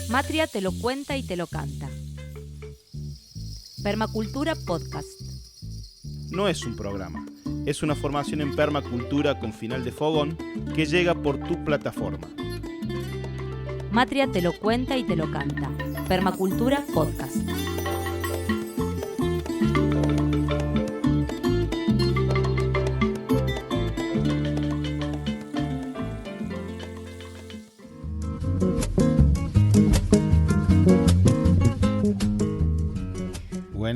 Matria te lo cuenta y te lo canta. Permacultura Podcast. No es un programa, es una formación en permacultura con final de fogón que llega por tu plataforma. Matria te lo cuenta y te lo canta. Permacultura Podcast.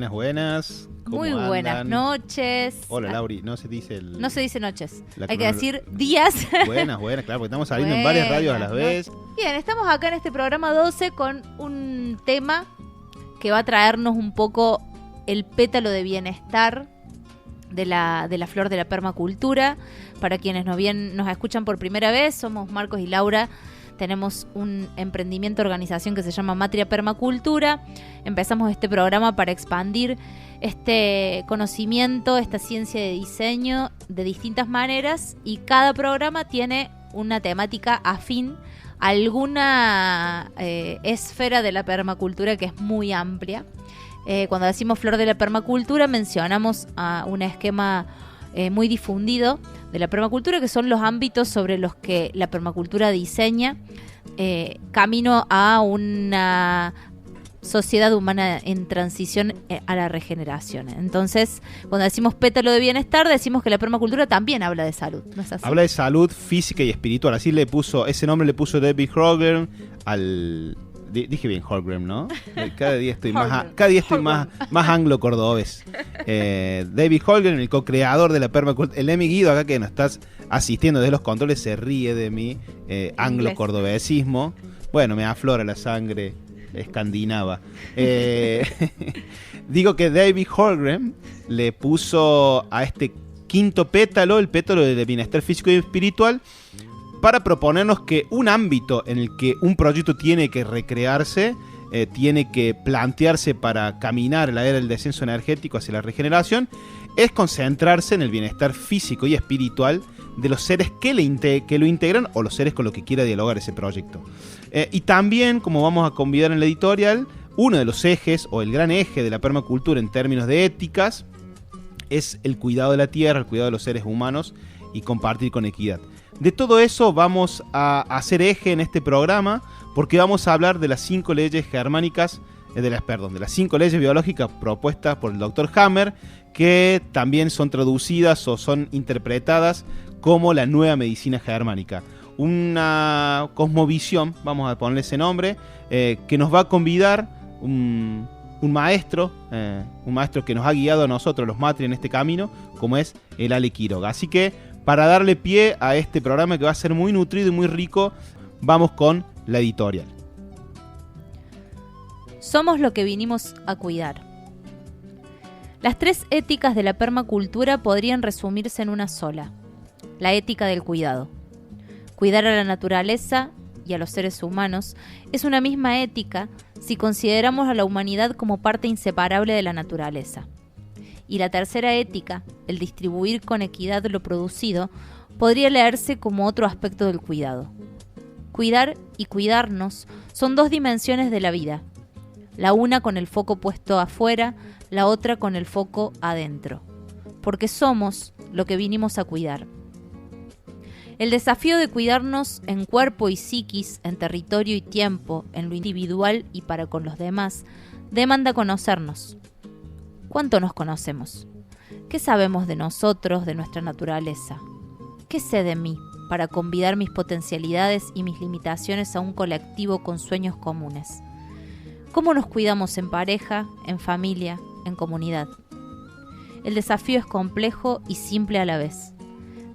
Buenas. Muy buenas noches. Hola, Lauri, no se dice No se dice noches, hay que decir días. Buenas, claro, porque estamos saliendo en varias radios a la vez. Bien, estamos acá en este programa 12 con un tema que va a traernos un poco el pétalo de bienestar de la flor de la permacultura. Para quienes nos escuchan por primera vez, somos Marcos y Laura. Tenemos un emprendimiento, organización que se llama Matria Permacultura. Empezamos este programa para expandir este conocimiento, esta ciencia de diseño de distintas maneras, y cada programa tiene una temática afín a alguna esfera de la permacultura que es muy amplia. Cuando decimos flor de la permacultura mencionamos a un esquema muy difundido de la permacultura, que son los ámbitos sobre los que la permacultura diseña camino a una sociedad humana en transición a la regeneración. Entonces, cuando decimos pétalo de bienestar, decimos que la permacultura también habla de salud, ¿no es así? Habla de salud física y espiritual. Así ese nombre le puso David Holmgren al... Dije bien Holmgren, ¿no? Cada día estoy más anglo-cordobés. David Holmgren, el co-creador de la permacultura. El Emi Guido, acá que nos estás asistiendo desde los controles, se ríe de mi anglo-cordobesismo. Bueno, me aflora la sangre escandinava. Digo que David Holmgren le puso a este quinto pétalo, el pétalo del bienestar físico y espiritual, para proponernos que un ámbito en el que un proyecto tiene que recrearse, tiene que plantearse para caminar en la era del descenso energético hacia la regeneración, es concentrarse en el bienestar físico y espiritual de los seres que lo integran, o los seres con los que quiera dialogar ese proyecto. Y también, como vamos a convidar en la editorial, uno de los ejes, o el gran eje de la permacultura en términos de éticas, es el cuidado de la tierra, el cuidado de los seres humanos y compartir con equidad. De todo eso vamos a hacer eje en este programa, porque vamos a hablar de las 5 leyes germánicas, de las 5 leyes biológicas propuestas por el Dr. Hammer, que también son traducidas o son interpretadas como la nueva medicina germánica. Una cosmovisión, vamos a ponerle ese nombre, que nos va a convidar un maestro que nos ha guiado a nosotros, los Matri, en este camino, como es el Ale Quiroga. Así que, para darle pie a este programa que va a ser muy nutrido y muy rico, vamos con la editorial. Somos lo que vinimos a cuidar. Las 3 éticas de la permacultura podrían resumirse en una sola: la ética del cuidado. Cuidar a la naturaleza y a los seres humanos es una misma ética si consideramos a la humanidad como parte inseparable de la naturaleza. Y la tercera ética, el distribuir con equidad lo producido, podría leerse como otro aspecto del cuidado. Cuidar y cuidarnos son 2 dimensiones de la vida, la una con el foco puesto afuera, la otra con el foco adentro, porque somos lo que vinimos a cuidar. El desafío de cuidarnos en cuerpo y psiquis, en territorio y tiempo, en lo individual y para con los demás, demanda conocernos. ¿Cuánto nos conocemos? ¿Qué sabemos de nosotros, de nuestra naturaleza? ¿Qué sé de mí para convidar mis potencialidades y mis limitaciones a un colectivo con sueños comunes? ¿Cómo nos cuidamos en pareja, en familia, en comunidad? El desafío es complejo y simple a la vez,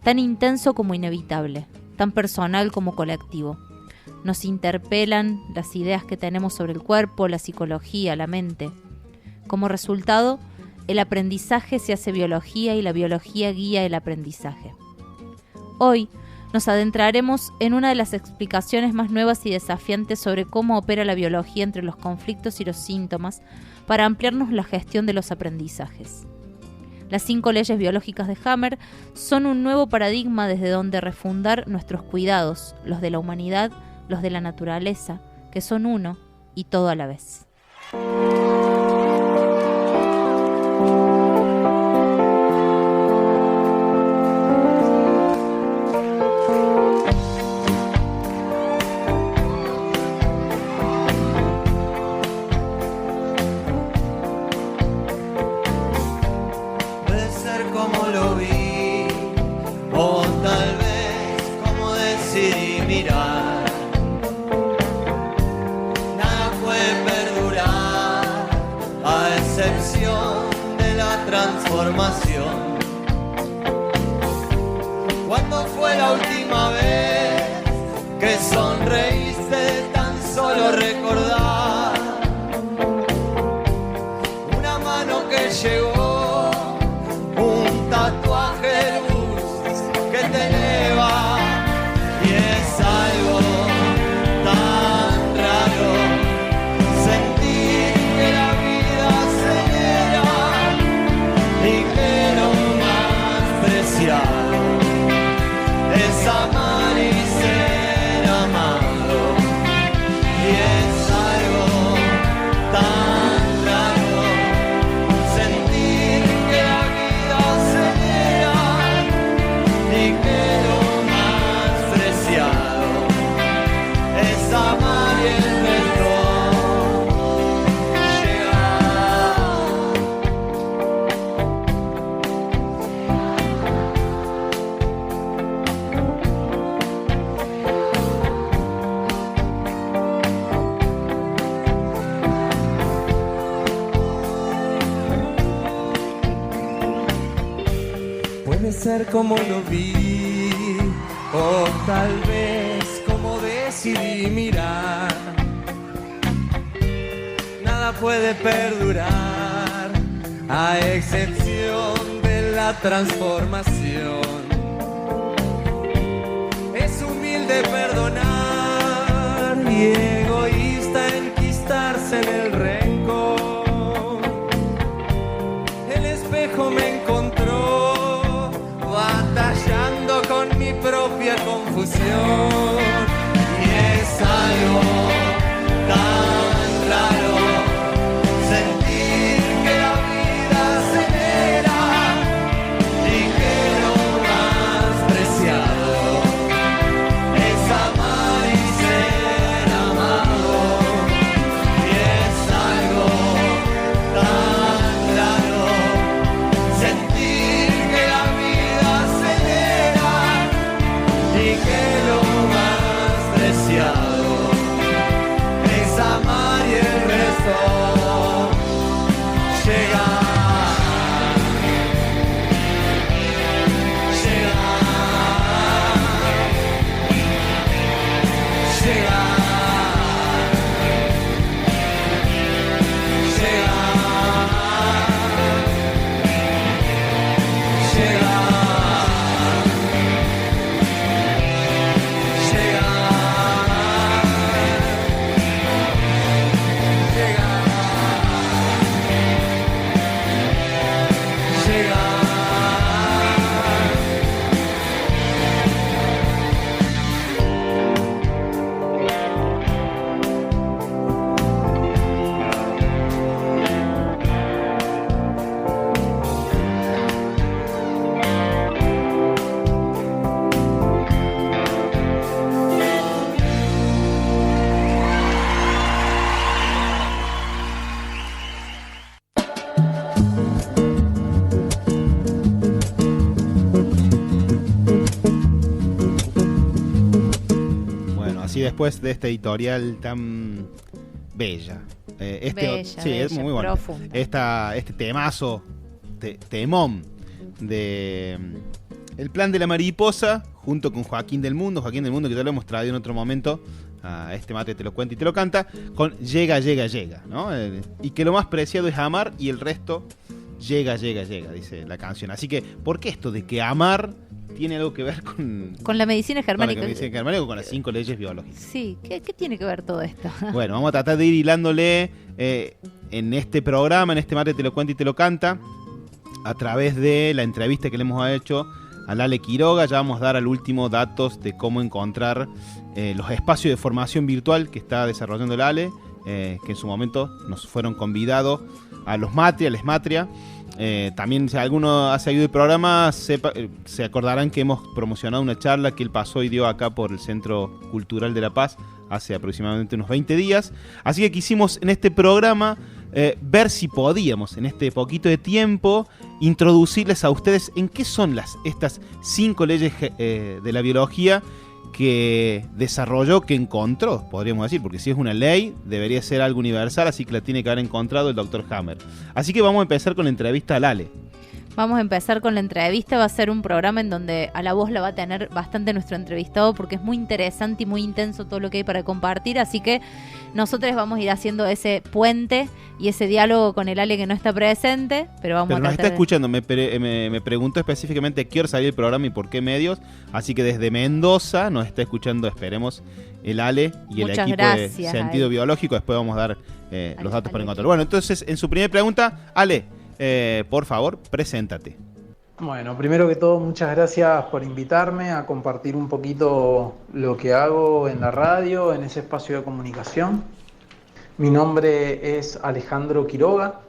tan intenso como inevitable, tan personal como colectivo. Nos interpelan las ideas que tenemos sobre el cuerpo, la psicología, la mente. Como resultado, el aprendizaje se hace biología y la biología guía el aprendizaje. Hoy nos adentraremos en una de las explicaciones más nuevas y desafiantes sobre cómo opera la biología entre los conflictos y los síntomas para ampliarnos la gestión de los aprendizajes. Las 5 leyes biológicas de Hammer son un nuevo paradigma desde donde refundar nuestros cuidados, los de la humanidad, los de la naturaleza, que son uno, y todo a la vez. Puede ser como lo vi, o tal vez como decidí mirar. Nada puede perdurar, a excepción de la transformación. ¿Cuándo fue la última vez que sonreíste de tan solo recordar? Una mano que llegó, un tatuaje de luz que te eleva, y es algo tan raro sentir que la vida acelera y que lo más preciado es amar y ser amado, y es algo tan raro sentir que la vida acelera y que lo más preciado es amar y el resto puede ser como lo vi, o tal vez como decidí mirar. Nada puede perdurar, a excepción de la transformación. Es humilde perdonar y egoísta enquistarse en el rencor. El espejo me encontró batallando con mi propia confusión, y es algo tan raro sentir que la vida acelera y que lo más preciado es amar y ser amado, y es algo tan raro sentir que la vida acelera y que lo más preciado es amar y el resto llega. Después de este editorial tan bella. Bella, sí, bella, es muy bueno. profunda. Este temazo, temón de El plan de la mariposa, junto con Joaquín del Mundo, que ya lo hemos traído en otro momento, a este mate te lo cuenta y te lo canta, con Llega, llega, llega, ¿no? Y que lo más preciado es amar y el resto llega, llega, llega, dice la canción. Así que, ¿por qué esto de que amar tiene algo que ver con la medicina germánica? Con la medicina germánica o con las 5 leyes biológicas. Sí, ¿qué tiene que ver todo esto? Bueno, vamos a tratar de ir hilándole en este programa, en este mate te lo cuenta y te lo canta, a través de la entrevista que le hemos hecho a Lale Quiroga. Ya vamos a dar al último datos de cómo encontrar los espacios de formación virtual que está desarrollando Lale que en su momento nos fueron convidados a los Matria, les Matria. También si alguno ha seguido el programa se acordarán que hemos promocionado una charla que él pasó y dio acá por el Centro Cultural de La Paz hace aproximadamente unos 20 días. Así que quisimos en este programa ver si podíamos en este poquito de tiempo introducirles a ustedes en qué son estas 5 leyes de la biología que desarrolló, que encontró, podríamos decir, porque si es una ley, debería ser algo universal, así que la tiene que haber encontrado el Dr. Hammer. Así que vamos a empezar con la entrevista al Ale. Vamos a empezar con la entrevista, va a ser un programa en donde a la voz la va a tener bastante nuestro entrevistado porque es muy interesante y muy intenso todo lo que hay para compartir, así que nosotros vamos a ir haciendo ese puente y ese diálogo con el Ale que no está presente, pero nos está escuchando, me preguntó específicamente a qué hora salía el programa y por qué medios, así que desde Mendoza nos está escuchando, esperemos, el Ale y el equipo de Sentido Biológico, después vamos a dar los datos para encontrarlo. Bueno, entonces en su primera pregunta, Ale, por favor, preséntate. Bueno, primero que todo, muchas gracias por invitarme a compartir un poquito lo que hago en la radio, en ese espacio de comunicación. Mi nombre es Alejandro Quiroga.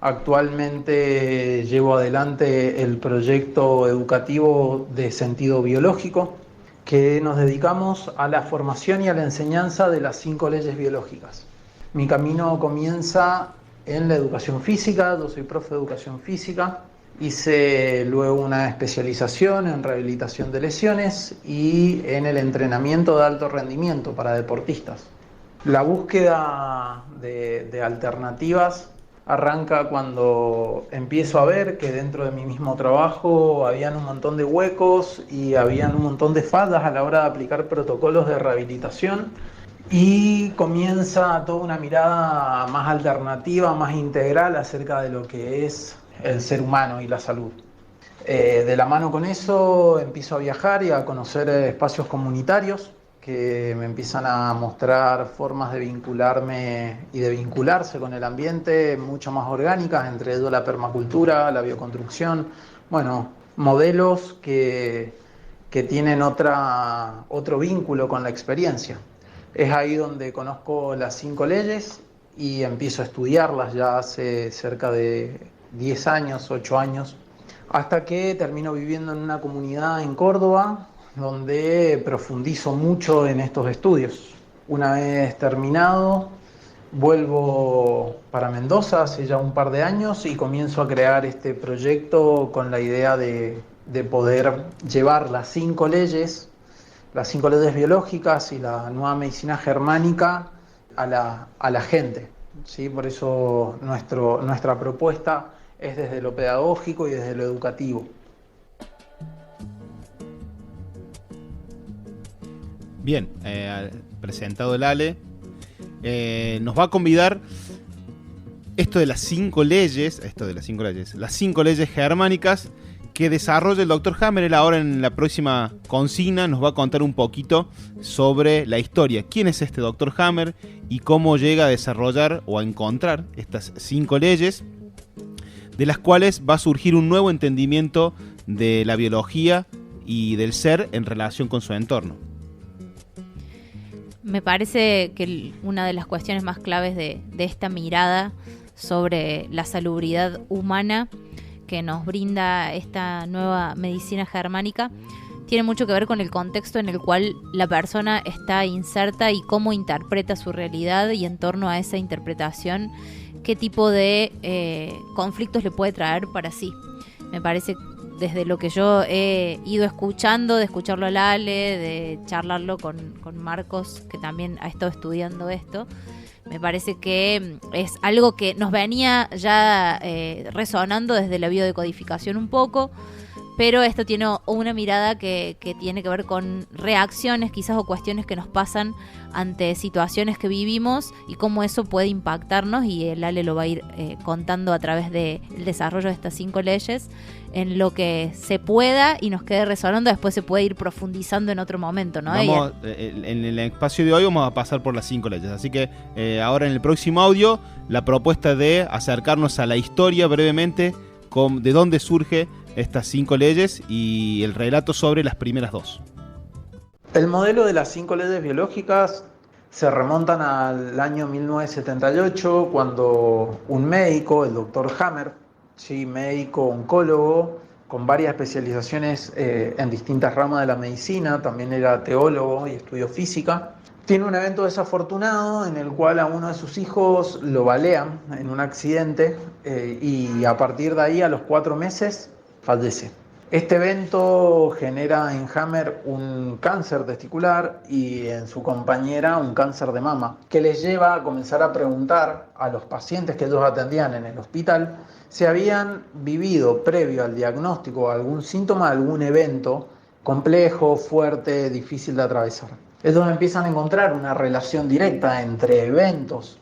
Actualmente llevo adelante el proyecto educativo de Sentido Biológico, que nos dedicamos a la formación y a la enseñanza de las 5 leyes biológicas. Mi camino comienza en la educación física, yo soy profe de educación física, hice luego una especialización en rehabilitación de lesiones y en el entrenamiento de alto rendimiento para deportistas. La búsqueda de alternativas arranca cuando empiezo a ver que dentro de mi mismo trabajo habían un montón de huecos y habían un montón de fallas a la hora de aplicar protocolos de rehabilitación. Y comienza toda una mirada más alternativa, más integral acerca de lo que es el ser humano y la salud. De la mano con eso empiezo a viajar y a conocer espacios comunitarios que me empiezan a mostrar formas de vincularme y de vincularse con el ambiente mucho más orgánicas, entre ellos la permacultura, la bioconstrucción, bueno, modelos que tienen otro vínculo con la experiencia. Es ahí donde conozco las 5 leyes y empiezo a estudiarlas ya hace cerca de 10 años, 8 años, hasta que termino viviendo en una comunidad en Córdoba donde profundizo mucho en estos estudios. Una vez terminado, vuelvo para Mendoza hace ya un par de años y comienzo a crear este proyecto con la idea de poder llevar las 5 leyes biológicas y la nueva medicina germánica a la gente, ¿sí? Por eso nuestra propuesta es desde lo pedagógico y desde lo educativo. Bien, presentado el Ale, nos va a convidar las 5 leyes germánicas que desarrolla el Dr. Hammer. Él ahora en la próxima consigna nos va a contar un poquito sobre la historia. ¿Quién es este Dr. Hammer y cómo llega a desarrollar o a encontrar estas 5 leyes, de las cuales va a surgir un nuevo entendimiento de la biología y del ser en relación con su entorno? Me parece que una de las cuestiones más claves de esta mirada sobre la salubridad humana que nos brinda esta nueva medicina germánica tiene mucho que ver con el contexto en el cual la persona está inserta y cómo interpreta su realidad, y en torno a esa interpretación qué tipo de conflictos le puede traer para sí. Me parece, desde lo que yo he ido escuchando, de escucharlo al Ale, de charlarlo con Marcos, que también ha estado estudiando esto, me parece que es algo que nos venía ya resonando desde la biodecodificación un poco, pero esto tiene una mirada que tiene que ver con reacciones quizás o cuestiones que nos pasan ante situaciones que vivimos y cómo eso puede impactarnos, y el Ale lo va a ir contando a través del desarrollo de estas 5 leyes en lo que se pueda y nos quede resonando. Después se puede ir profundizando en otro momento, ¿no? En el espacio de hoy vamos a pasar por las 5 leyes, así que ahora en el próximo audio la propuesta de acercarnos a la historia brevemente, de dónde surge estas 5 leyes y el relato sobre las primeras 2. El modelo de las 5 leyes biológicas se remontan al año 1978, cuando un médico, el doctor Hammer, ¿sí? Médico oncólogo, con varias especializaciones en distintas ramas de la medicina, también era teólogo y estudió física. Tiene un evento desafortunado en el cual a uno de sus hijos lo balean en un accidente y a partir de ahí, a los 4 meses, fallece. Este evento genera en Hammer un cáncer testicular y en su compañera un cáncer de mama, que les lleva a comenzar a preguntar a los pacientes que ellos atendían en el hospital si habían vivido previo al diagnóstico algún síntoma, algún evento complejo, fuerte, difícil de atravesar. Ellos empiezan a encontrar una relación directa entre eventos,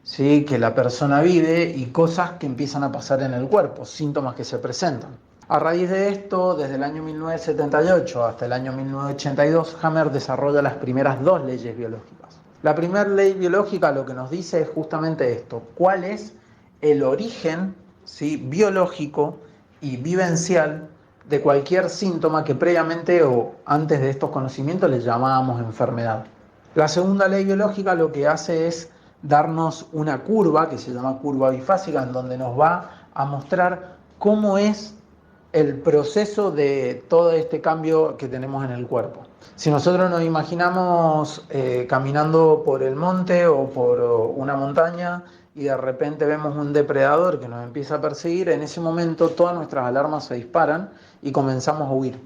¿sí? Que la persona vive y cosas que empiezan a pasar en el cuerpo, síntomas que se presentan. A raíz de esto, desde el año 1978 hasta el año 1982, Hammer desarrolla las primeras 2 leyes biológicas. La primera ley biológica lo que nos dice es justamente esto: cuál es el origen, ¿sí? biológico y vivencial de cualquier síntoma que previamente o antes de estos conocimientos le llamábamos enfermedad. La segunda ley biológica lo que hace es darnos una curva que se llama curva bifásica, en donde nos va a mostrar cómo es el proceso de todo este cambio que tenemos en el cuerpo. Si nosotros nos imaginamos caminando por el monte o por una montaña y de repente vemos un depredador que nos empieza a perseguir, en ese momento todas nuestras alarmas se disparan y comenzamos a huir.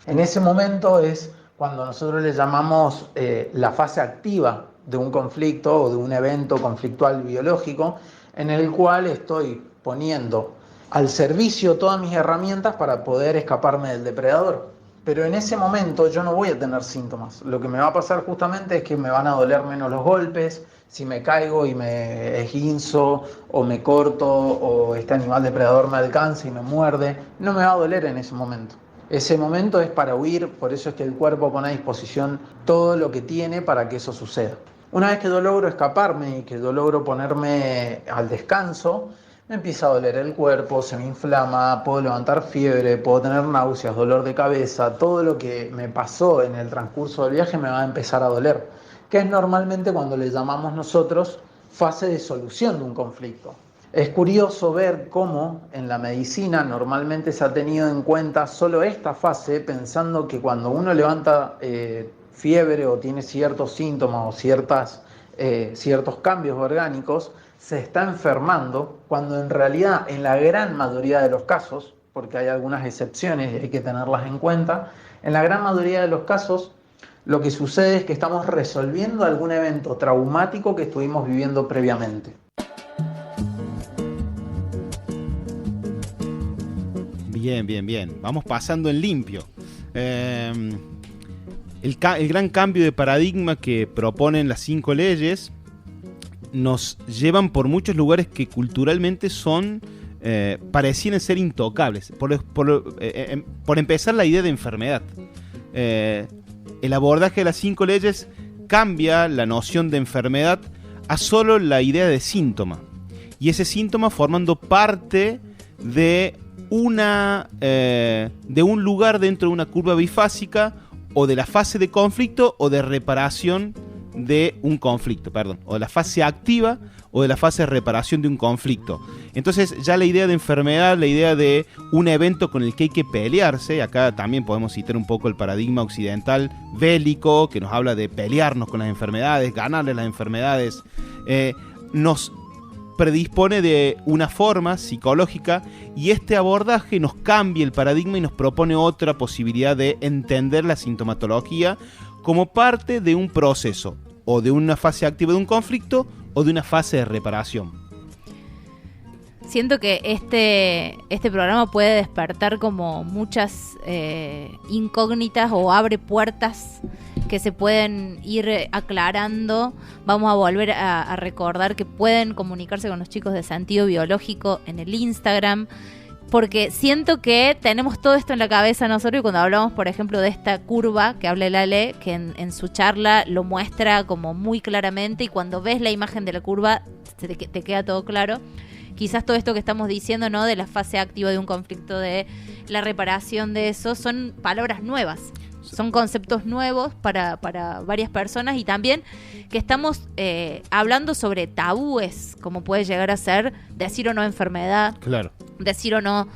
En ese momento es cuando nosotros le llamamos la fase activa de un conflicto o de un evento conflictual biológico, en el cual estoy poniendo al servicio todas mis herramientas para poder escaparme del depredador. Pero en ese momento yo no voy a tener síntomas. Lo que me va a pasar justamente es que me van a doler menos los golpes. Si me caigo y me esguinzo o me corto o este animal depredador me alcanza y me muerde, no me va a doler en ese momento. Ese momento es para huir, por eso es que el cuerpo pone a disposición todo lo que tiene para que eso suceda. Una vez que yo logro escaparme y que yo logro ponerme al descanso, me empieza a doler el cuerpo, se me inflama, puedo levantar fiebre, puedo tener náuseas, dolor de cabeza, todo lo que me pasó en el transcurso del viaje me va a empezar a doler, que es normalmente cuando le llamamos nosotros fase de solución de un conflicto. Es curioso ver cómo en la medicina normalmente se ha tenido en cuenta solo esta fase, pensando que cuando uno levanta fiebre o tiene ciertos síntomas o ciertos cambios orgánicos, se está enfermando, cuando en realidad en la gran mayoría de los casos, porque hay algunas excepciones y hay que tenerlas en cuenta, en la gran mayoría de los casos lo que sucede es que estamos resolviendo algún evento traumático que estuvimos viviendo previamente. Bien. Vamos pasando en limpio. El gran cambio de paradigma que proponen las 5 leyes nos llevan por muchos lugares que culturalmente parecían ser intocables. Por empezar, la idea de enfermedad. El abordaje de las 5 leyes cambia la noción de enfermedad a solo la idea de síntoma. Y ese síntoma formando parte de un lugar dentro de una curva bifásica, o de la fase de conflicto o de reparación de un conflicto, o de la fase activa o de la fase de reparación de un conflicto. Entonces ya la idea de enfermedad, la idea de un evento con el que hay que pelearse, acá también podemos citar un poco el paradigma occidental bélico, que nos habla de pelearnos con las enfermedades, ganarle las enfermedades, nos predispone de una forma psicológica, y este abordaje nos cambia el paradigma y nos propone otra posibilidad de entender la sintomatología como parte de un proceso, o de una fase activa de un conflicto, o de una fase de reparación. Siento que este programa puede despertar como muchas incógnitas, o abre puertas que se pueden ir aclarando. Vamos a volver a recordar que pueden comunicarse con los chicos de Sentido Biológico en el Instagram, porque siento que tenemos todo esto en la cabeza nosotros, y cuando hablamos, por ejemplo, de esta curva que habla Lale, que en su charla lo muestra como muy claramente, y cuando ves la imagen de la curva te queda todo claro. Quizás todo esto que estamos diciendo, ¿no?, de la fase activa de un conflicto, de la reparación de eso, son palabras nuevas. Son conceptos nuevos para varias personas y también que estamos hablando sobre tabúes, como puede llegar a ser decir o no enfermedad, Claro. decir o no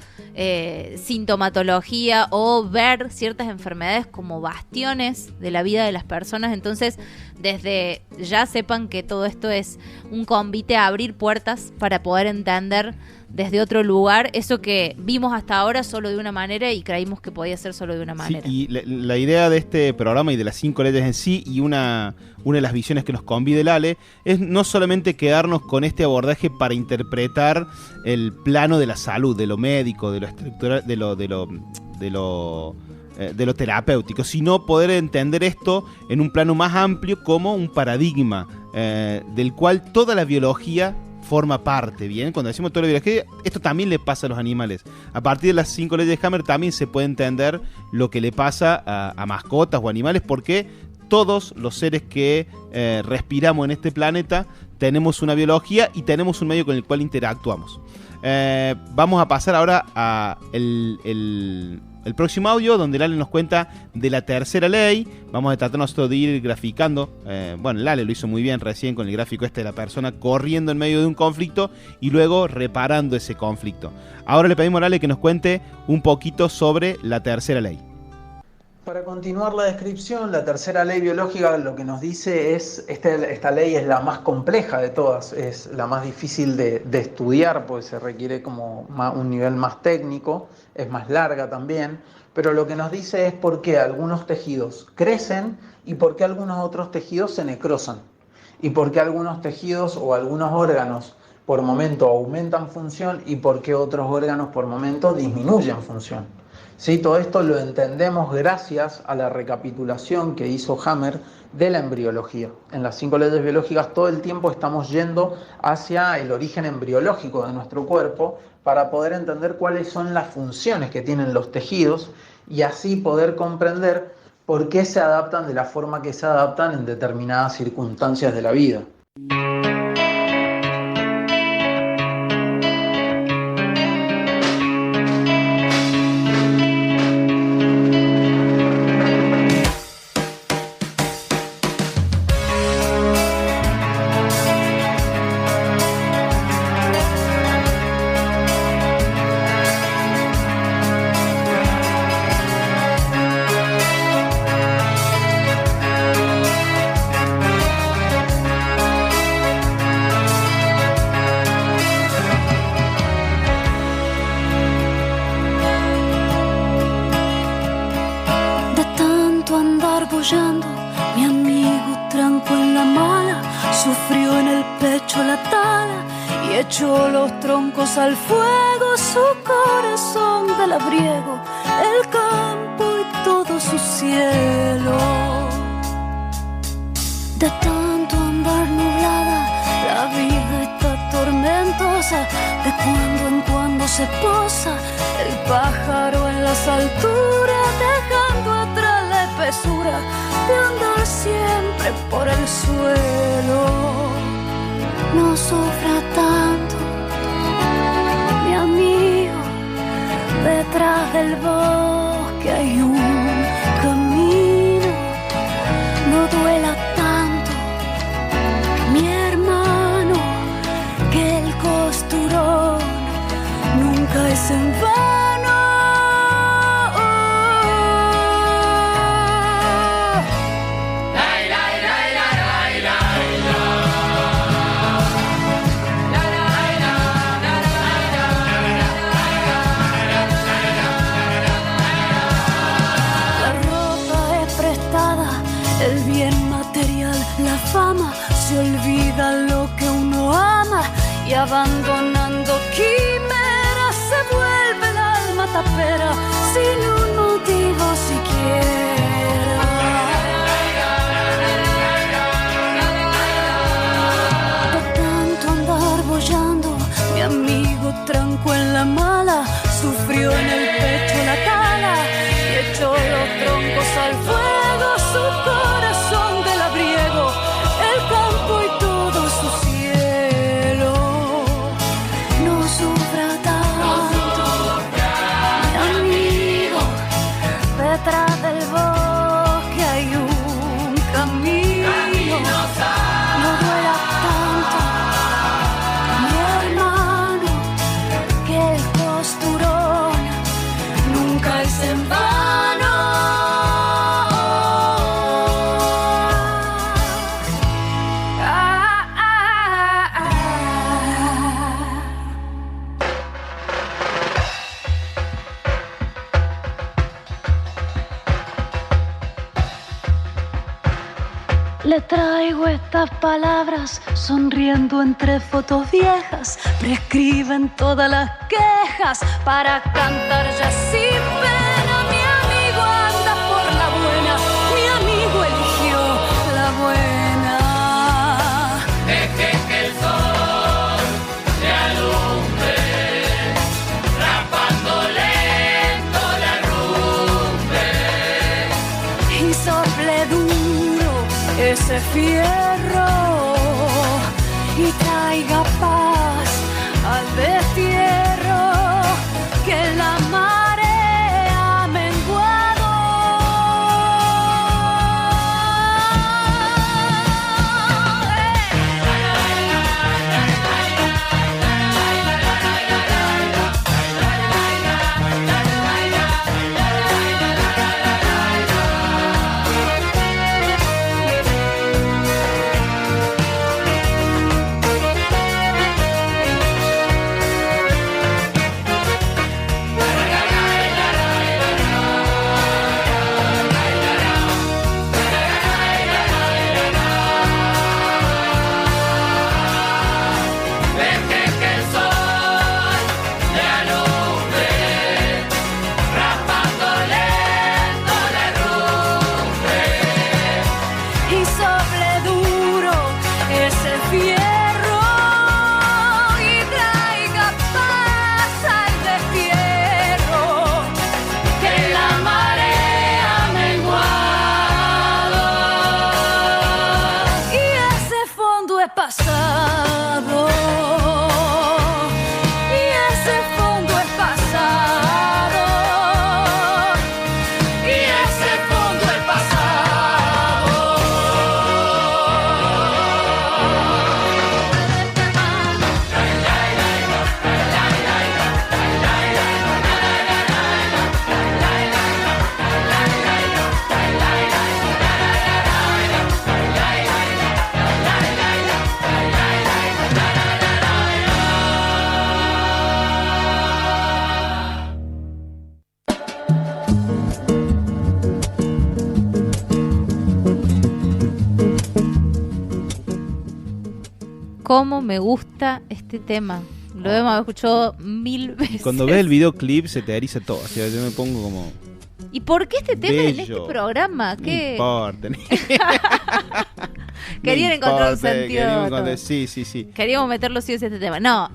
sintomatología o ver ciertas enfermedades como bastiones de la vida de las personas. Entonces, desde ya sepan que todo esto es un convite a abrir puertas para poder entender desde otro lugar eso que vimos hasta ahora solo de una manera y creímos que podía ser solo de una manera. Sí, y la idea de este programa y de las 5 leyes en sí, y una de las visiones que nos convide el Ale, es no solamente quedarnos con este abordaje para interpretar el plano de la salud, de lo médico, de lo estructural, de lo terapéutico, sino poder entender esto en un plano más amplio como un paradigma del cual toda la biología forma parte, ¿bien? Cuando decimos toda la biología, esto también le pasa a los animales. A partir de las 5 leyes de Hammer también se puede entender lo que le pasa a mascotas o animales, porque todos los seres que respiramos en este planeta tenemos una biología y tenemos un medio con el cual interactuamos. Vamos a pasar ahora a el próximo audio, donde Lale nos cuenta de la tercera ley. Vamos a tratar nosotros de ir graficando. Bueno, Lale lo hizo muy bien recién con el gráfico de la persona corriendo en medio de un conflicto y luego reparando ese conflicto. Ahora le pedimos a Lale que nos cuente un poquito sobre la tercera ley. Para continuar la descripción, la tercera ley biológica lo que nos dice es, esta ley es la más compleja de todas, es la más difícil de estudiar, porque se requiere como un nivel más técnico, es más larga también, pero lo que nos dice es por qué algunos tejidos crecen y por qué algunos otros tejidos se necrosan, y por qué algunos tejidos o algunos órganos por momento aumentan función y por qué otros órganos por momento disminuyen función. Sí, todo esto lo entendemos gracias a la recapitulación que hizo Hammer de la embriología. En las 5 leyes biológicas todo el tiempo estamos yendo hacia el origen embriológico de nuestro cuerpo para poder entender cuáles son las funciones que tienen los tejidos y así poder comprender por qué se adaptan de la forma que se adaptan en determinadas circunstancias de la vida. Mi amigo tranco en la mala, sufrió en el pecho la tala y echó los troncos al fuego. Su corazón de labriego, el campo y todo su cielo. De tanto andar nublada, la vida está tormentosa. De cuando en cuando se posa el pájaro en las alturas, dejando atrás la espesura de andar siempre por el suelo. No sufra tanto, mi amigo, detrás del bosque hay un camino. No duela tanto, mi hermano, que el costurón nunca es en vano. El bien material, la fama, se olvida lo que uno ama y abandonando quimeras se vuelve el alma tapera sin un motivo siquiera. De tanto andar boyando, mi amigo tranco en la mala, sufrió en el pecho la tala y echó los troncos al fuego. Su corazón de labriego, el campo y todo su cielo. No sufra tanto, mi amigo, detrás del bosque Le traigo estas palabras sonriendo entre fotos viejas. Prescriben todas las quejas para cantar ya sin pena. Mi amigo anda por la buena, mi amigo eligió la buena. Deje que el sol le alumbre, raspando lento la rumbe. Y sople duro ese fierro y traiga paz al destierro, que la marea ha menguado. Y sople duro ese fierro y traiga paz al destierro, que la marea ha menguado y ese fondo es pasado, y ese fondo es pasado, y ese fondo es pasado. Cómo me gusta este tema. Lo hemos escuchado 1000 veces. Cuando ves el videoclip se te eriza todo. O sea, yo me pongo como... ¿Y por qué este tema en bello. este programa? No ¿Qué? importa. Querían encontrar un sentido. Sí, sí, sí. Queríamos meterlo sí o sí a este tema. No,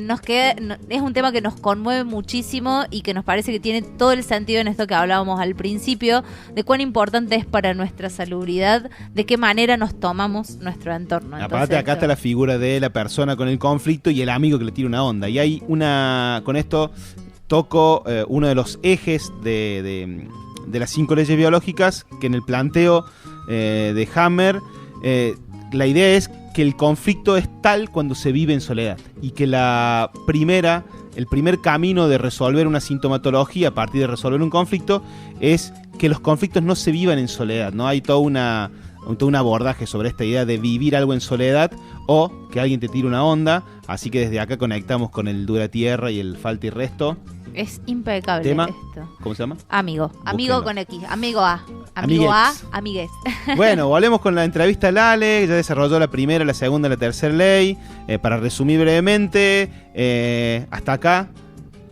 nos queda, es un tema que nos conmueve muchísimo y que nos parece que tiene todo el sentido en esto que hablábamos al principio, de cuán importante es para nuestra salubridad, de qué manera nos tomamos nuestro entorno. Aparte, Entonces, acá está la figura de la persona con el conflicto y el amigo que le tira una onda. Y hay una... Con esto toco uno de los ejes de las 5 leyes biológicas, que en el planteo de Hammer, la idea es que el conflicto es tal cuando se vive en soledad. Y que el primer camino de resolver una sintomatología a partir de resolver un conflicto es que los conflictos no se vivan en soledad, ¿no? Hay todo un abordaje sobre esta idea de vivir algo en soledad o que alguien te tire una onda. Así que desde acá conectamos con el Dura Tierra y el Falta y Resto. es impecable Tema, esto. ¿cómo se llama? Amigo Búsquenlo. con X, amigo A. Amigo A, amigues. Bueno, volvemos con la entrevista al Ale. Ya desarrolló la primera, la segunda, la tercera ley. Para resumir brevemente, hasta acá,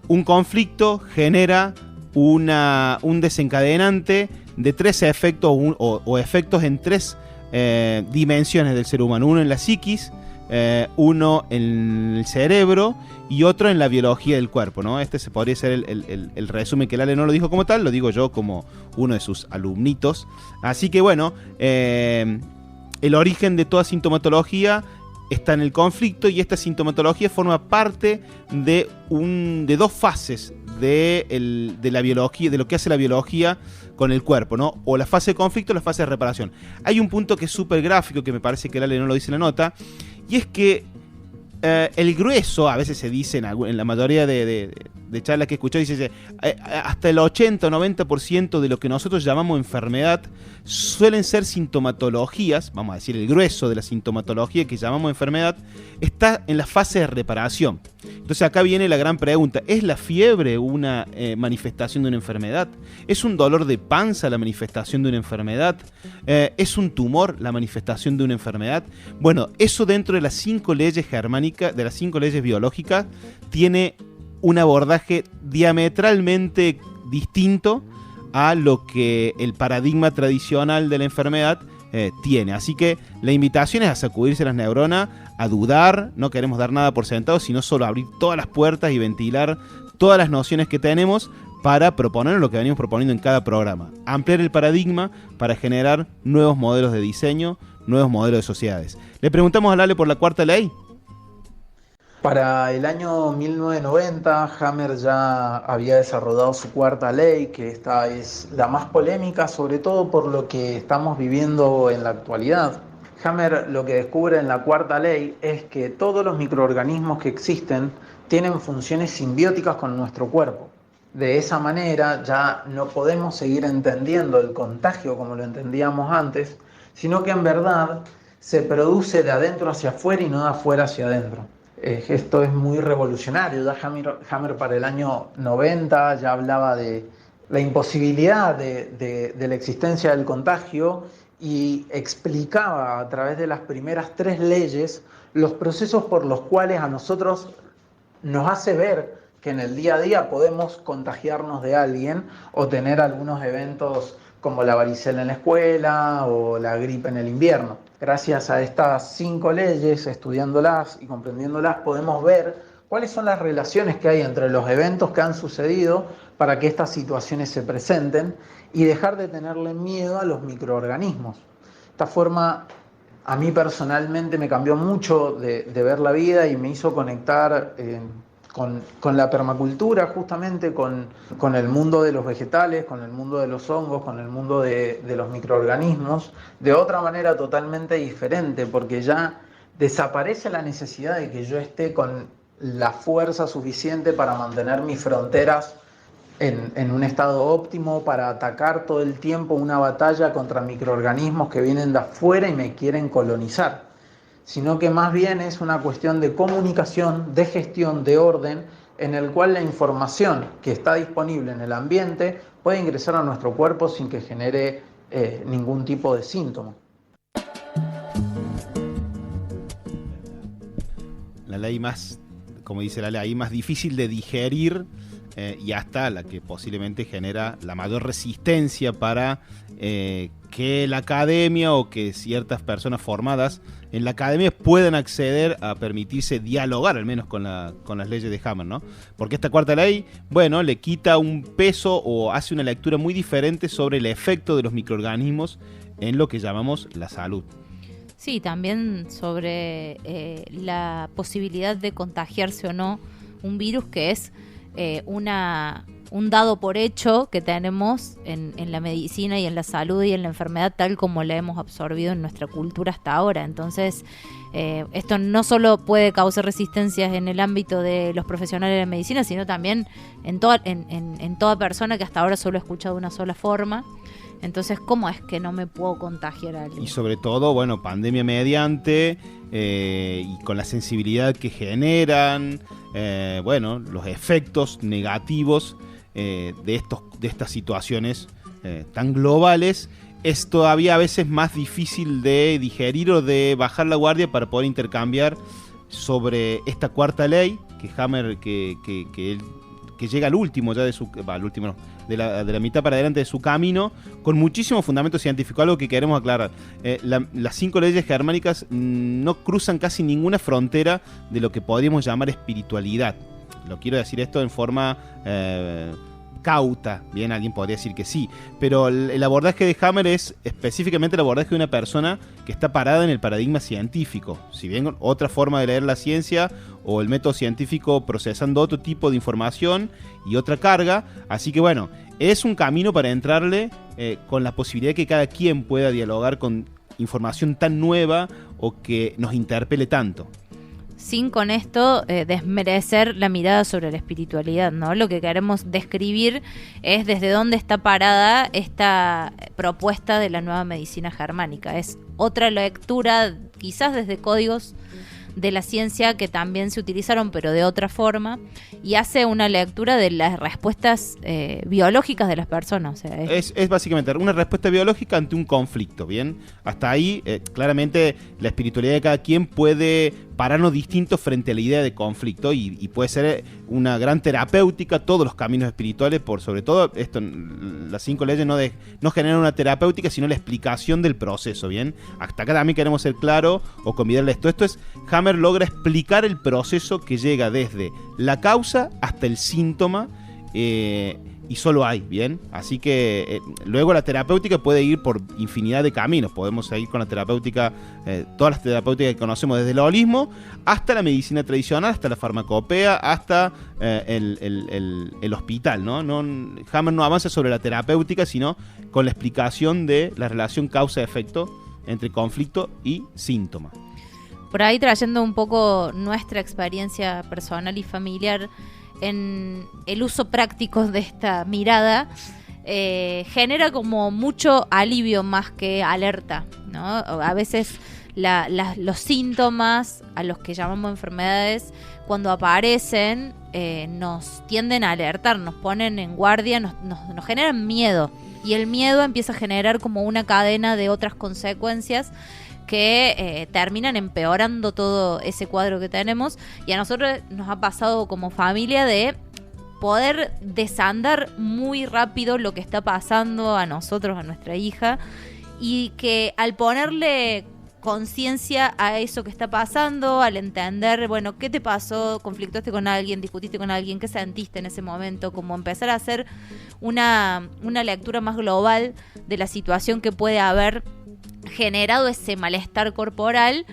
un conflicto genera un desencadenante de 3 efectos o efectos en 3 dimensiones del ser humano. Uno en la psiquis, uno en el cerebro y otro en la biología del cuerpo, ¿no? Este se podría ser el resumen, que el Ale no lo dijo como tal, lo digo yo como uno de sus alumnitos. Así que bueno, el origen de toda sintomatología está en el conflicto, y esta sintomatología forma parte de 2 fases de la biología, de lo que hace la biología con el cuerpo, ¿no? O la fase de conflicto o la fase de reparación. Hay un punto que es súper gráfico, que me parece que el Ale no lo dice en la nota, y es que el grueso, a veces se dice en la mayoría de de charlas que he escuchado, dice hasta el 80 o 90% de lo que nosotros llamamos enfermedad suelen ser sintomatologías, vamos a decir el grueso de la sintomatología que llamamos enfermedad, está en la fase de reparación. Entonces acá viene la gran pregunta, ¿es la fiebre una manifestación de una enfermedad? ¿Es un dolor de panza la manifestación de una enfermedad? ¿Es un tumor la manifestación de una enfermedad? Bueno, eso dentro de las 5 leyes germánicas, de las 5 leyes biológicas, tiene un abordaje diametralmente distinto a lo que el paradigma tradicional de la enfermedad tiene. Así que la invitación es a sacudirse las neuronas, a dudar, no queremos dar nada por sentado, sino solo abrir todas las puertas y ventilar todas las nociones que tenemos para proponer lo que venimos proponiendo en cada programa. Ampliar el paradigma para generar nuevos modelos de diseño, nuevos modelos de sociedades. Le preguntamos a Lale por la cuarta ley. Para el año 1990, Hammer ya había desarrollado su cuarta ley, que esta es la más polémica, sobre todo por lo que estamos viviendo en la actualidad. Hammer lo que descubre en la cuarta ley es que todos los microorganismos que existen tienen funciones simbióticas con nuestro cuerpo. De esa manera ya no podemos seguir entendiendo el contagio como lo entendíamos antes, sino que en verdad se produce de adentro hacia afuera y no de afuera hacia adentro. Esto es muy revolucionario. Ya Hammer para el año 90 ya hablaba de la imposibilidad de la existencia del contagio y explicaba a través de las primeras 3 leyes los procesos por los cuales a nosotros nos hace ver que en el día a día podemos contagiarnos de alguien o tener algunos eventos como la varicela en la escuela o la gripe en el invierno. Gracias a estas 5 leyes, estudiándolas y comprendiéndolas, podemos ver cuáles son las relaciones que hay entre los eventos que han sucedido para que estas situaciones se presenten y dejar de tenerle miedo a los microorganismos. Esta forma a mí personalmente me cambió mucho de ver la vida y me hizo conectar con la permacultura, justamente con el mundo de los vegetales, con el mundo de los hongos, con el mundo de los microorganismos, de otra manera totalmente diferente, porque ya desaparece la necesidad de que yo esté con la fuerza suficiente para mantener mis fronteras en un estado óptimo, para atacar todo el tiempo una batalla contra microorganismos que vienen de afuera y me quieren colonizar, sino que más bien es una cuestión de comunicación, de gestión, de orden, en el cual la información que está disponible en el ambiente puede ingresar a nuestro cuerpo sin que genere ningún tipo de síntoma. La ley más, como dice la ley, más difícil de digerir y hasta la que posiblemente genera la mayor resistencia para que la academia o que ciertas personas formadas en la academia puedan acceder a permitirse dialogar al menos con las leyes de Hammer, ¿no? Porque esta cuarta ley, bueno, le quita un peso o hace una lectura muy diferente sobre el efecto de los microorganismos en lo que llamamos la salud. Sí, también sobre la posibilidad de contagiarse o no un virus, que es un dado por hecho que tenemos en la medicina y en la salud y en la enfermedad, tal como la hemos absorbido en nuestra cultura hasta ahora. Entonces, esto no solo puede causar resistencias en el ámbito de los profesionales de la medicina, sino también en toda persona que hasta ahora solo ha escuchado una sola forma. Entonces, ¿cómo es que no me puedo contagiar a alguien? Y sobre todo, bueno, pandemia mediante, y con la sensibilidad que generan, bueno, los efectos negativos de estas situaciones tan globales, es todavía a veces más difícil de digerir o de bajar la guardia para poder intercambiar sobre esta cuarta ley que Hammer, que llega al último ya de la mitad para adelante de su camino, con muchísimo fundamento científico. Algo que queremos aclarar: las 5 leyes germánicas no cruzan casi ninguna frontera de lo que podríamos llamar espiritualidad. Lo quiero decir esto en forma cauta. Bien, alguien podría decir que sí, pero el abordaje de Hammer es específicamente el abordaje de una persona que está parada en el paradigma científico. Si bien otra forma de leer la ciencia o el método científico procesando otro tipo de información y otra carga, así que bueno, es un camino para entrarle con la posibilidad de que cada quien pueda dialogar con información tan nueva o que nos interpele tanto. sin con esto desmerecer la mirada sobre la espiritualidad, ¿no? Lo que queremos describir es desde dónde está parada esta propuesta de la nueva medicina germánica. Es otra lectura, quizás desde códigos de la ciencia que también se utilizaron, pero de otra forma, y hace una lectura de las respuestas biológicas de las personas. O sea, es básicamente una respuesta biológica ante un conflicto, ¿bien? Hasta ahí, claramente, la espiritualidad de cada quien puede pararnos distintos frente a la idea de conflicto y puede ser una gran terapéutica, todos los caminos espirituales, por sobre todo, las 5 leyes no generan una terapéutica, sino la explicación del proceso, ¿bien? Hasta acá también queremos ser claros o convidarle esto. Hammer logra explicar el proceso que llega desde la causa hasta el síntoma, y solo hay, ¿bien? Así que luego la terapéutica puede ir por infinidad de caminos. Podemos seguir con la terapéutica, todas las terapéuticas que conocemos, desde el holismo hasta la medicina tradicional, hasta la farmacopea, hasta el hospital, ¿no? Hammer no avanza sobre la terapéutica, sino con la explicación de la relación causa-efecto entre conflicto y síntoma. Por ahí, trayendo un poco nuestra experiencia personal y familiar en el uso práctico de esta mirada, genera como mucho alivio más que alerta, ¿no? A veces los síntomas, a los que llamamos enfermedades, cuando aparecen, nos tienden a alertar, nos ponen en guardia, nos generan miedo, y el miedo empieza a generar como una cadena de otras consecuencias que terminan empeorando todo ese cuadro que tenemos. Y a nosotros nos ha pasado como familia de poder desandar muy rápido lo que está pasando a nosotros, a nuestra hija, y que al ponerle conciencia a eso que está pasando, al entender, bueno, ¿qué te pasó? ¿Conflictaste con alguien? ¿Discutiste con alguien? ¿Qué sentiste en ese momento? Como empezar a hacer una lectura más global de la situación que puede haber generado ese malestar corporal.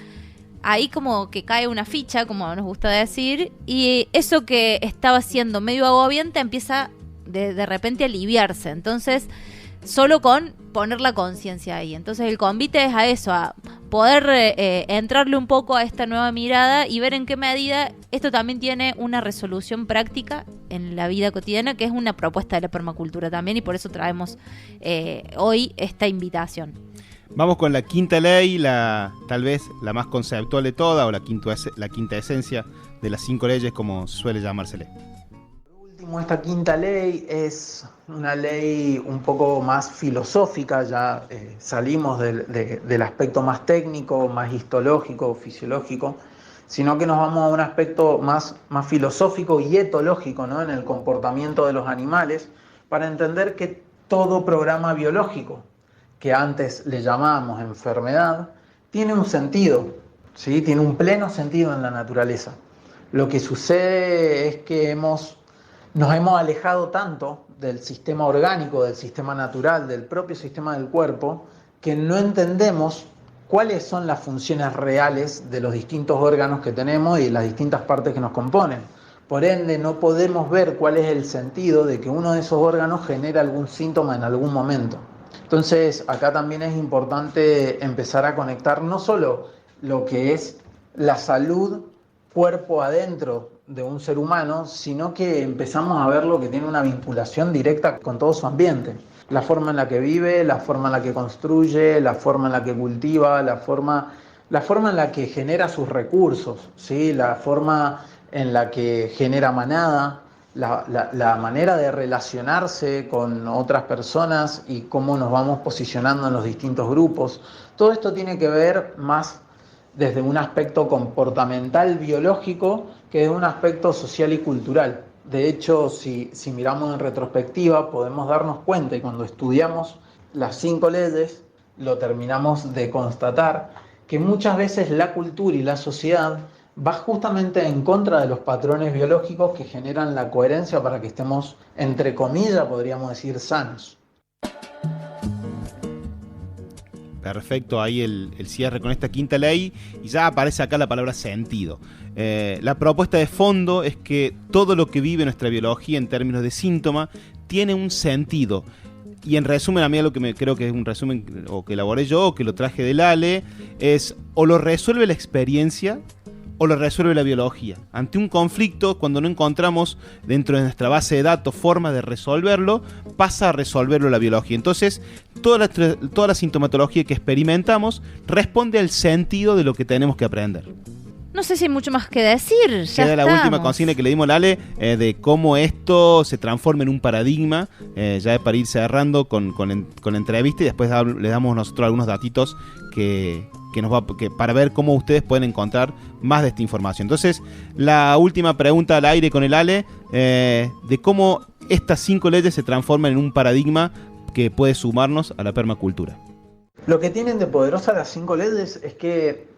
Ahí como que cae una ficha, como nos gusta decir, y eso que estaba siendo medio agobiante empieza de repente a aliviarse. Entonces, solo con poner la conciencia ahí. Entonces el convite es a eso, a poder entrarle un poco a esta nueva mirada y ver en qué medida esto también tiene una resolución práctica en la vida cotidiana, que es una propuesta de la permacultura también, y por eso traemos hoy esta invitación. Vamos con la quinta ley, tal vez la más conceptual de todas, o la quinta esencia de las 5 leyes, como suele llamársele. Por último, esta quinta ley es una ley un poco más filosófica, ya salimos del aspecto más técnico, más histológico, fisiológico, sino que nos vamos a un aspecto más filosófico y etológico, ¿no? En el comportamiento de los animales, para entender que todo programa biológico, que antes le llamábamos enfermedad, tiene un sentido, ¿sí? Tiene un pleno sentido en la naturaleza. Lo que sucede es que nos hemos alejado tanto del sistema orgánico, del sistema natural, del propio sistema del cuerpo, que no entendemos cuáles son las funciones reales de los distintos órganos que tenemos y las distintas partes que nos componen. Por ende, no podemos ver cuál es el sentido de que uno de esos órganos genere algún síntoma en algún momento. Entonces, acá también es importante empezar a conectar no solo lo que es la salud cuerpo adentro de un ser humano, sino que empezamos a ver lo que tiene una vinculación directa con todo su ambiente. La forma en la que vive, la forma en la que construye, la forma en la que cultiva, la forma en la que genera sus recursos, ¿sí? La forma en la que genera manada, la manera de relacionarse con otras personas y cómo nos vamos posicionando en los distintos grupos. Todo esto tiene que ver más desde un aspecto comportamental biológico que de un aspecto social y cultural. De hecho, si miramos en retrospectiva, podemos darnos cuenta, y cuando estudiamos las 5 leyes, lo terminamos de constatar, que muchas veces la cultura y la sociedad va justamente en contra de los patrones biológicos que generan la coherencia para que estemos, entre comillas, podríamos decir, sanos. Perfecto, ahí el cierre con esta quinta ley, y ya aparece acá la palabra sentido. La propuesta de fondo es que todo lo que vive nuestra biología en términos de síntoma tiene un sentido. Y en resumen, a mí lo que creo que es un resumen, o que elaboré yo, o que lo traje del Ale, es o lo resuelve la experiencia, o lo resuelve la biología. Ante un conflicto, cuando no encontramos dentro de nuestra base de datos forma de resolverlo, pasa a resolverlo la biología. Entonces, toda la sintomatología que experimentamos responde al sentido de lo que tenemos que aprender. No sé si hay mucho más que decir. Ya Queda la estamos. última consigna que le dimos a Ale de cómo esto se transforma en un paradigma, ya para ir cerrando con la entrevista, y después le damos nosotros algunos datitos que para ver cómo ustedes pueden encontrar más de esta información. Entonces, la última pregunta al aire con el Ale, de cómo estas 5 leyes se transforman en un paradigma que puede sumarnos a la permacultura. Lo que tienen de poderosa las 5 leyes es que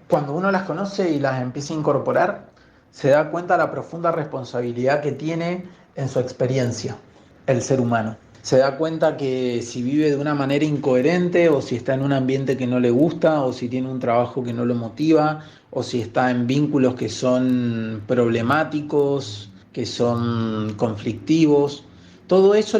cuando uno las conoce y las empieza a incorporar, se da cuenta de la profunda responsabilidad que tiene en su experiencia el ser humano. Se da cuenta que si vive de una manera incoherente, o si está en un ambiente que no le gusta, o si tiene un trabajo que no lo motiva, o si está en vínculos que son problemáticos, que son conflictivos, todo eso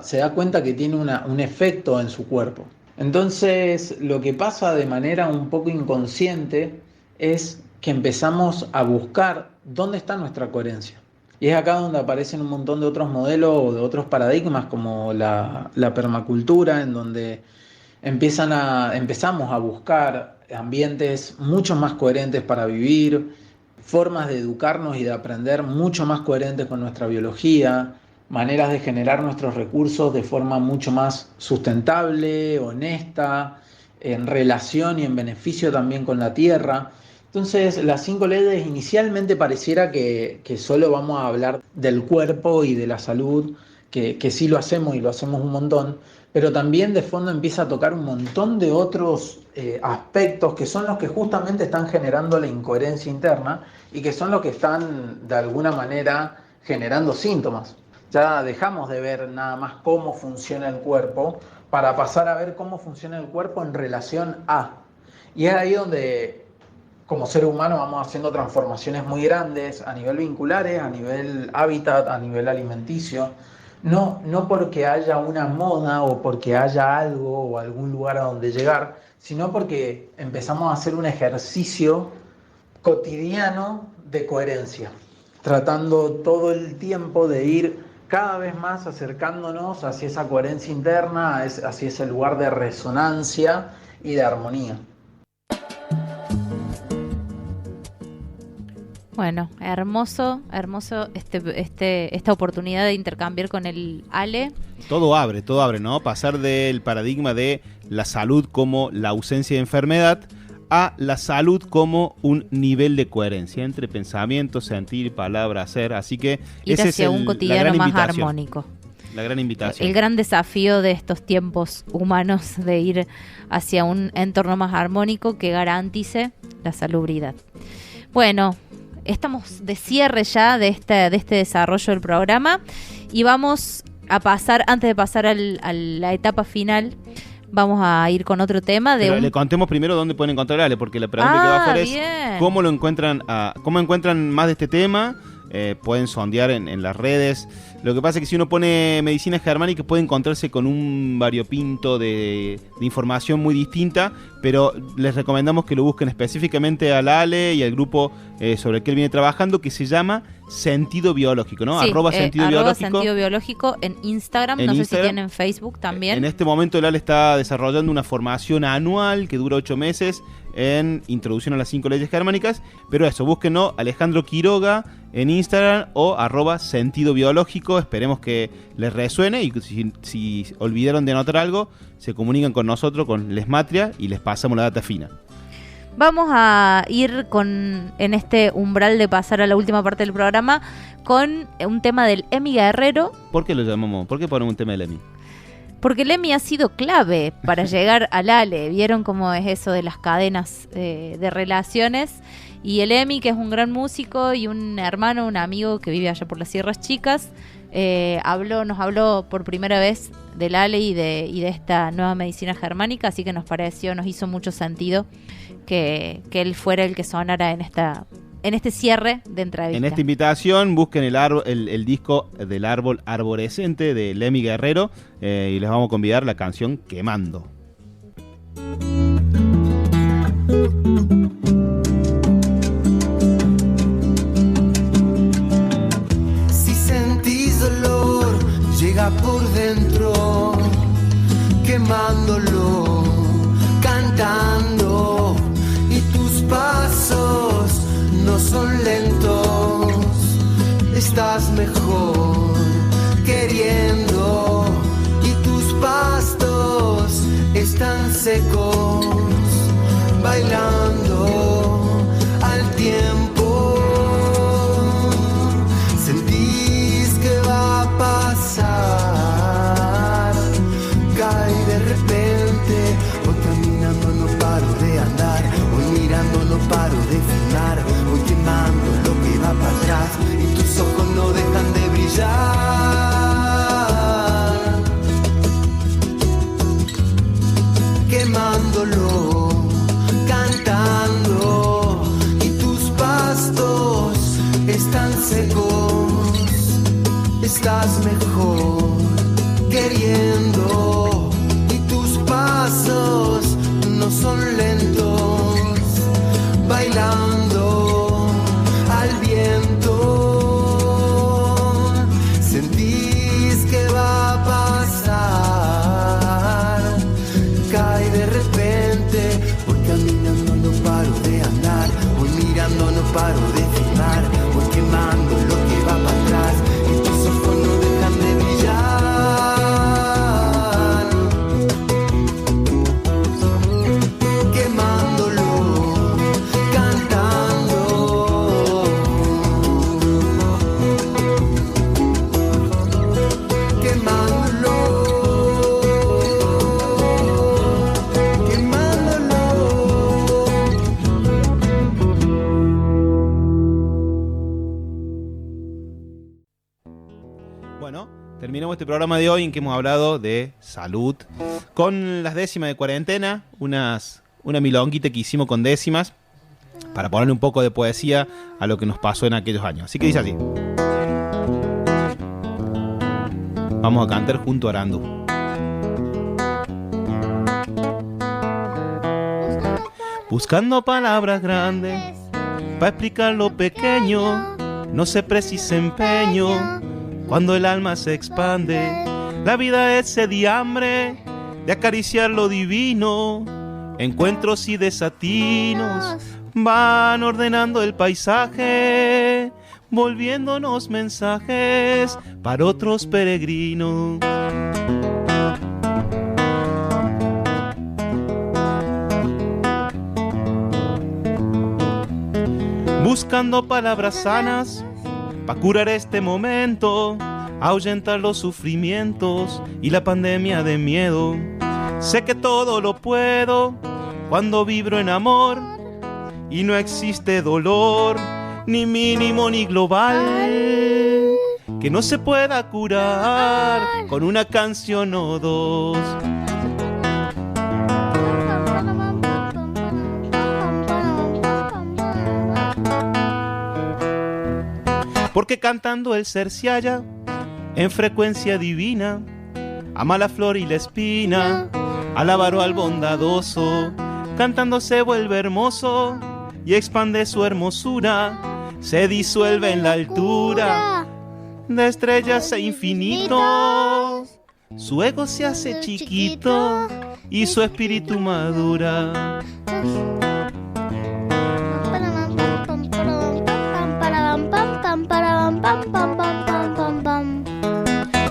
se da cuenta que tiene un efecto en su cuerpo. Entonces, lo que pasa de manera un poco inconsciente es que empezamos a buscar dónde está nuestra coherencia. Y es acá donde aparecen un montón de otros modelos o de otros paradigmas, como la permacultura, en donde empezamos a buscar ambientes mucho más coherentes para vivir, formas de educarnos y de aprender mucho más coherentes con nuestra biología, maneras de generar nuestros recursos de forma mucho más sustentable, honesta, en relación y en beneficio también con la tierra. Entonces, las 5 leyes inicialmente pareciera que solo vamos a hablar del cuerpo y de la salud, que sí lo hacemos y lo hacemos un montón, pero también de fondo empieza a tocar un montón de otros aspectos que son los que justamente están generando la incoherencia interna y que son los que están de alguna manera generando síntomas. Ya dejamos de ver nada más cómo funciona el cuerpo para pasar a ver cómo funciona el cuerpo en relación a. Y es ahí donde, como ser humano, vamos haciendo transformaciones muy grandes a nivel vinculares, a nivel hábitat, a nivel alimenticio. No porque haya una moda o porque haya algo o algún lugar a donde llegar, sino porque empezamos a hacer un ejercicio cotidiano de coherencia, tratando todo el tiempo de ir cada vez más acercándonos hacia esa coherencia interna, hacia ese lugar de resonancia y de armonía. Bueno, hermoso esta oportunidad de intercambiar con el Ale. Todo abre, ¿no? Pasar del paradigma de la salud como la ausencia de enfermedad a la salud como un nivel de coherencia entre pensamiento, sentir, palabra, hacer. Así que ir ese hacia es un cotidiano la gran más armónico. La gran invitación. El gran desafío de estos tiempos humanos de ir hacia un entorno más armónico que garantice la salubridad. Bueno, estamos de cierre ya de este desarrollo del programa y vamos a pasar, antes de pasar a la etapa final, vamos a ir con otro tema. Le contemos primero dónde pueden encontrar a Ale, porque la pregunta que va afuera es cómo lo encuentran, cómo encuentran más de este tema. Pueden sondear en las redes. Lo que pasa es que si uno pone medicina germánica puede encontrarse con un variopinto de información muy distinta, pero les recomendamos que lo busquen específicamente al Ale y al grupo sobre el que él viene trabajando, que se llama Sentido Biológico, ¿no? Sí, @Sentido Biológico. Sentido Biológico en Instagram. No sé si tienen Facebook también. En este momento el Ale está desarrollando una formación anual que dura 8 meses en Introducción a las 5 leyes germánicas, pero eso, búsquenlo, Alejandro Quiroga en Instagram o @Sentido Biológico. Esperemos que les resuene y si olvidaron de anotar algo, se comunican con nosotros, con Lesmatria, y les pasamos la data fina. Vamos a ir en este umbral de pasar a la última parte del programa con un tema del Emi Guerrero. ¿Por qué lo llamamos? ¿Por qué ponemos un tema del Emi? Porque el Emi ha sido clave para llegar al Ale. ¿Vieron cómo es eso de las cadenas de relaciones? Y el Emi, que es un gran músico y un hermano, un amigo que vive allá por las Sierras Chicas, nos habló por primera vez del Ale y de esta nueva medicina germánica, así que nos hizo mucho sentido que él fuera el que sonara en este cierre de entrevista. En esta invitación busquen el disco del árbol arborescente de Emi Guerrero y les vamos a convidar la canción Quemando. estás mejor queriendo y tus pastos están secos, bailando al tiempo. Sentís que va a pasar, cae de repente. Voy caminando, no paro de andar, voy mirando, no paro de filmar, voy quemando lo que va para atrás y tus ojos no dejan de brillar, quemándolo, cantando y tus pastos están secos, estás mejor queriendo y tus pasos no son lentos, bailando al viento. Sentís que va a pasar, cae de repente. Voy caminando, no paro de andar, voy mirando, no paro de filmar, voy quemando lo que va para atrás y tus ojos no dejan de brillar, quemándolo, cantando, quemándolo, quemándolo. Bueno, terminamos este programa de hoy en que hemos hablado de salud con las décimas de cuarentena, una milonguita que hicimos con décimas para ponerle un poco de poesía a lo que nos pasó en aquellos años. Así que dice así. Vamos a cantar junto a Arandu. Buscando palabras grandes para explicar lo pequeño, no se precisa empeño cuando el alma se expande. La vida es sed y hambre de acariciar lo divino, encuentros y desatinos van ordenando el paisaje, volviéndonos mensajes para otros peregrinos. Buscando palabras sanas para curar este momento, ahuyentar los sufrimientos y la pandemia de miedo. Sé que todo lo puedo cuando vibro en amor y no existe dolor, ni mínimo ni global, que no se pueda curar con una canción o dos. Porque cantando el ser se halla en frecuencia divina, ama la flor y la espina, alabaro al bondadoso, cantando se vuelve hermoso y expande su hermosura, se disuelve en la altura de estrellas e infinitos, su ego se hace chiquito y su espíritu madura.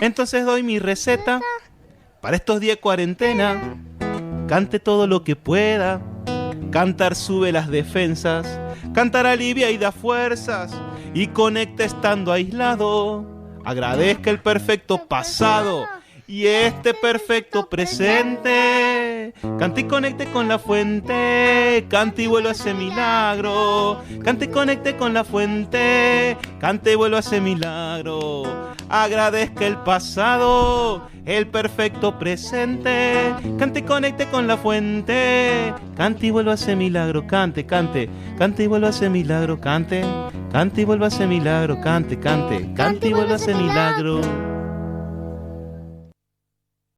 Entonces doy mi receta para estos días de cuarentena. Cante todo lo que pueda, cantar sube las defensas, cantar alivia y da fuerzas, y conecta estando aislado. Agradezca el perfecto pasado y este perfecto presente. Cante y conecte con la fuente, cante y vuelva a ese milagro. Cante y conecte con la fuente, cante y vuelva a ese milagro. Agradezca el pasado, el perfecto presente. Cante y conecte con la fuente, cante y vuelva a ese milagro. Cante, cante, cante y vuelva a ese milagro. Cante, cante y vuelva a ese milagro. Cante, cante, cante y vuelva a ese milagro.